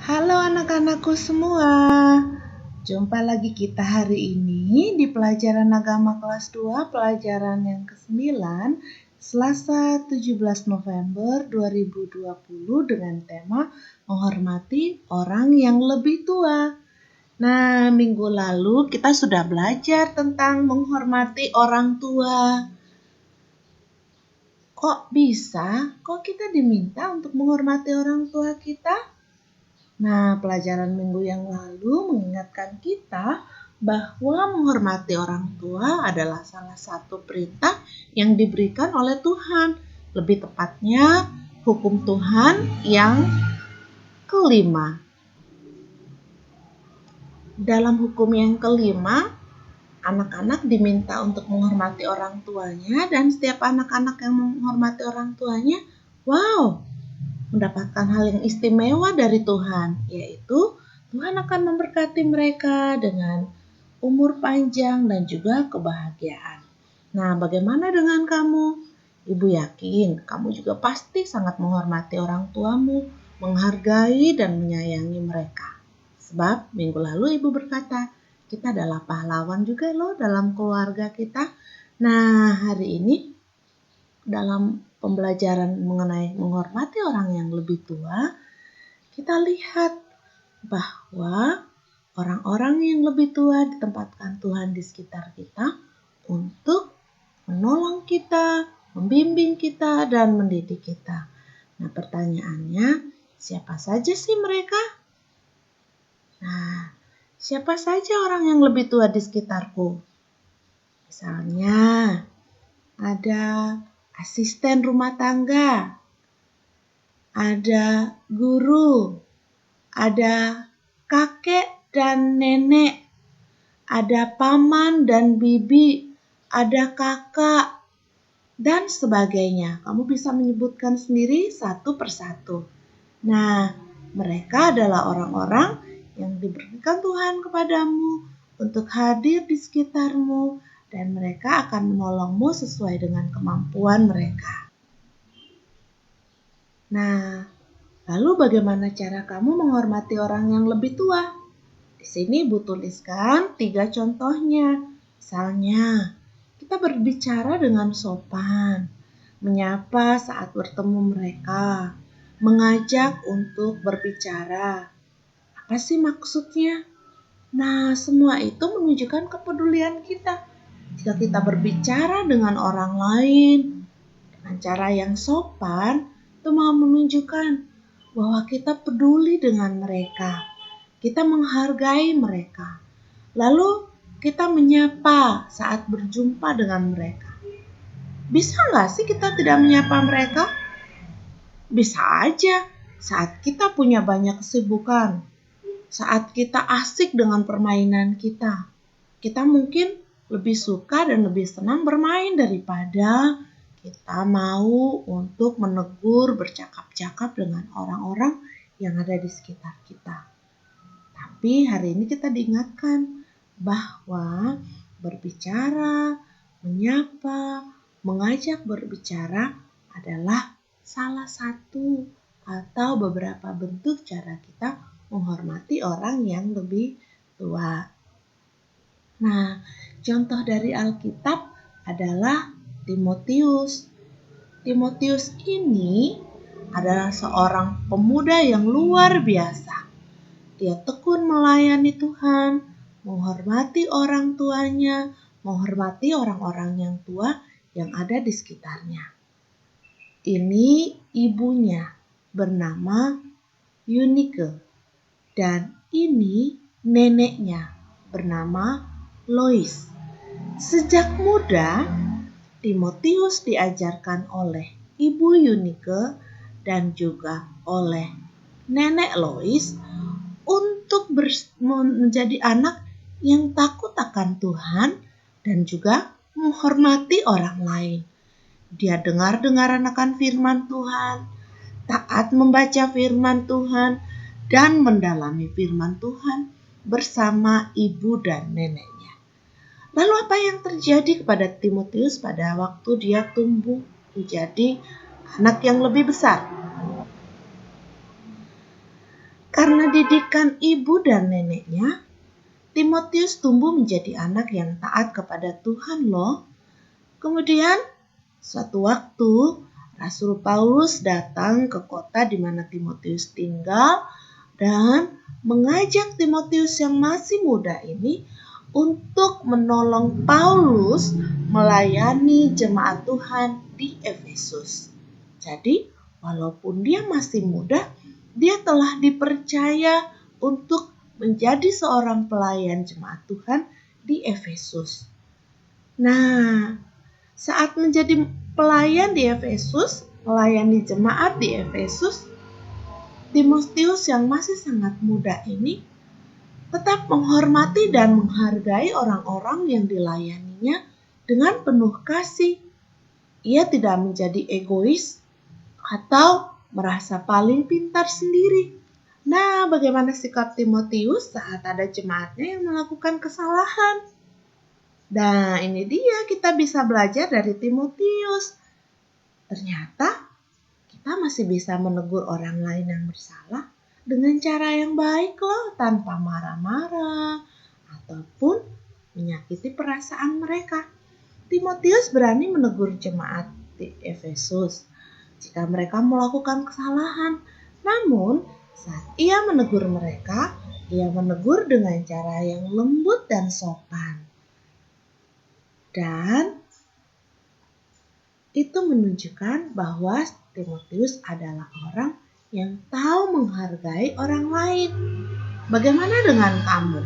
Halo anak-anakku semua, jumpa lagi kita hari ini di pelajaran agama kelas 2, pelajaran yang ke-9, Selasa 17 November 2020 dengan tema menghormati orang yang lebih tua. Nah, minggu lalu kita sudah belajar tentang menghormati orang tua. Kok bisa? Kok kita diminta untuk menghormati orang tua kita? Nah, pelajaran minggu yang lalu mengingatkan kita bahwa menghormati orang tua adalah salah satu perintah yang diberikan oleh Tuhan. Lebih tepatnya, hukum Tuhan yang kelima. Dalam hukum yang kelima, anak-anak diminta untuk menghormati orang tuanya, dan setiap anak-anak yang menghormati orang tuanya, mendapatkan hal yang istimewa dari Tuhan, yaitu Tuhan akan memberkati mereka dengan umur panjang dan juga kebahagiaan. Nah, bagaimana dengan kamu? Ibu yakin kamu juga pasti sangat menghormati orang tuamu, menghargai dan menyayangi mereka. Sebab minggu lalu ibu berkata, kita adalah pahlawan juga loh dalam keluarga kita. Nah, hari ini dalam pembelajaran mengenai menghormati orang yang lebih tua, kita lihat bahwa orang-orang yang lebih tua ditempatkan Tuhan di sekitar kita untuk menolong kita, membimbing kita, dan mendidik kita. Nah, pertanyaannya, siapa saja sih mereka? Nah, siapa saja orang yang lebih tua di sekitarku? Misalnya, ada asisten rumah tangga, ada guru, ada kakek dan nenek, ada paman dan bibi, ada kakak, dan sebagainya. Kamu bisa menyebutkan sendiri satu persatu. Nah, mereka adalah orang-orang yang diberikan Tuhan kepadamu untuk hadir di sekitarmu, dan mereka akan menolongmu sesuai dengan kemampuan mereka. Nah, lalu bagaimana cara kamu menghormati orang yang lebih tua? Di sini Ibu tuliskan 3 contohnya. Misalnya, kita berbicara dengan sopan, menyapa saat bertemu mereka, mengajak untuk berbicara. Apa sih maksudnya? Nah, semua itu menunjukkan kepedulian kita. Jika kita berbicara dengan orang lain dengan cara yang sopan, itu mau menunjukkan bahwa kita peduli dengan mereka. Kita menghargai mereka. Lalu kita menyapa saat berjumpa dengan mereka. Bisa nggak sih kita tidak menyapa mereka? Bisa aja saat kita punya banyak kesibukan. Saat kita asik dengan permainan kita. Kita mungkin lebih suka dan lebih senang bermain daripada kita mau untuk menegur, bercakap-cakap dengan orang-orang yang ada di sekitar kita. Tapi hari ini kita diingatkan bahwa berbicara, menyapa, mengajak berbicara adalah salah satu atau beberapa bentuk cara kita menghormati orang yang lebih tua. Nah, contoh dari Alkitab adalah Timotius. Timotius ini adalah seorang pemuda yang luar biasa. Dia tekun melayani Tuhan, menghormati orang tuanya, menghormati orang-orang yang tua yang ada di sekitarnya. Ini ibunya bernama Eunike dan ini neneknya bernama Lois. Sejak muda, Timotius diajarkan oleh Ibu Eunike dan juga oleh Nenek Lois untuk menjadi anak yang takut akan Tuhan dan juga menghormati orang lain. Dia dengar-dengaran akan firman Tuhan, taat membaca firman Tuhan, dan mendalami firman Tuhan bersama ibu dan neneknya. Lalu apa yang terjadi kepada Timotius pada waktu dia tumbuh menjadi anak yang lebih besar? Karena didikan ibu dan neneknya, Timotius tumbuh menjadi anak yang taat kepada Tuhan loh. Kemudian suatu waktu Rasul Paulus datang ke kota di mana Timotius tinggal dan mengajak Timotius yang masih muda ini untuk menolong Paulus melayani jemaat Tuhan di Efesus. Jadi, walaupun dia masih muda, dia telah dipercaya untuk menjadi seorang pelayan jemaat Tuhan di Efesus. Nah, saat menjadi pelayan di Efesus, melayani jemaat di Efesus, Timotius yang masih sangat muda ini tetap menghormati dan menghargai orang-orang yang dilayaninya dengan penuh kasih. Ia tidak menjadi egois atau merasa paling pintar sendiri. Nah, bagaimana sikap Timotius saat ada jemaatnya yang melakukan kesalahan? Nah, ini dia kita bisa belajar dari Timotius. Ternyata kita masih bisa menegur orang lain yang bersalah dengan cara yang baik loh, tanpa marah-marah ataupun menyakiti perasaan mereka. Timotius berani menegur jemaat di Efesus jika mereka melakukan kesalahan. Namun, saat ia menegur mereka, ia menegur dengan cara yang lembut dan sopan. Dan itu menunjukkan bahwa Timotius adalah orang yang tahu menghargai orang lain. Bagaimana dengan kamu?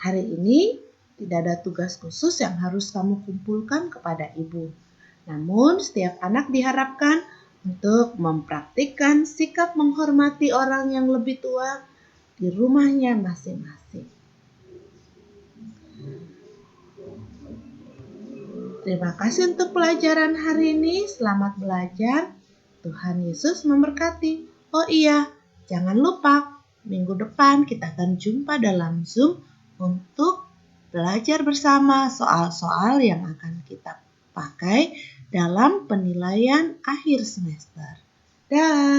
Hari ini tidak ada tugas khusus yang harus kamu kumpulkan kepada ibu. Namun setiap anak diharapkan untuk mempraktikkan sikap menghormati orang yang lebih tua di rumahnya masing-masing. Terima kasih untuk pelajaran hari ini. Selamat belajar. Tuhan Yesus memberkati. Oh iya, jangan lupa minggu depan kita akan jumpa dalam Zoom untuk belajar bersama soal-soal yang akan kita pakai dalam penilaian akhir semester. Dah.